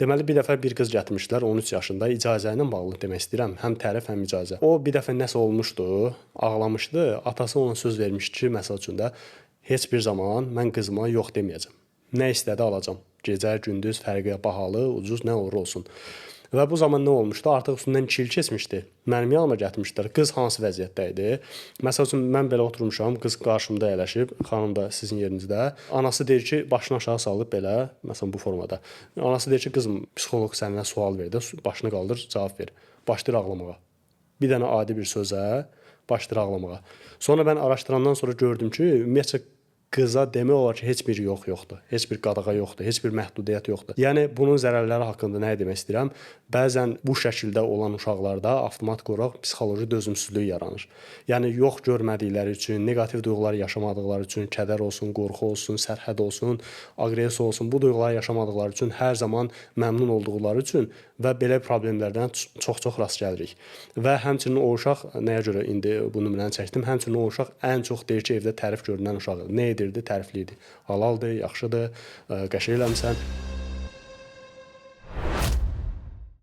Deməli, bir dəfə bir qız gətirmişdilər, 13 yaşında, icazə ilə bağlı demək istəyirəm, həm tərif, həm icazə. O bir dəfə nəsə olmuşdu, ağlamışdı, atası ona söz vermişdi ki, məsəl üçün də heç bir zaman mən qızıma yox deməyəcəm. Nə istədi alacam. Gecə, gündüz, fərqi, bahalı, ucuz, nə olur olsun. Və bu zaman nə olmuşdu? Artıq üstündən 2 il keçmişdi. Mənim yanıma gətirmişdilər. Qız hansı vəziyyətdə idi? Məsəl üçün mən belə oturmuşam, qız qarşımda əyləşib, xanım da sizin yerinizdə. Anası deyir ki, başını aşağı salıb belə, məsələn bu formada. Anası deyir ki, qızım, psixoloq səninlə sual verdi, başını qaldır, cavab ver. Başlayır ağlamağa. Bir dənə adi bir sözə başlayır ağlamağa. Sonra mən araşdırandan sonra gördüm ki, ümumiyyətcə qıza demək olar ki, heç bir yoxdur. Heç bir qadağa yoxdur, heç bir məhdudiyyət yoxdur. Yəni bunun zərərləri haqqında nə demək istəyirəm? Bəzən bu şəkildə olan uşaqlarda avtomatik olaraq psixoloji dözümsüzlük yaranır. Yəni yox görmədikləri üçün, neqativ duyğular yaşamadıqları üçün, kədər olsun, qorxu olsun, sərhəd olsun, aqressiya olsun, bu duyğuları yaşamadıqları üçün, hər zaman məmnun olduqları üçün və belə problemlərdən çox-çox rast gəlirik. Və həmçinin o uşaq nəyə görə indi bu nümunəni çəkdim? Həmçinin o uşaq ən çox deyir ki, evdə tərif görünən uşaqdır. Nə edirdi? Tərifli idi. Halaldır, yaxşıdır, qəşəng eləmisən.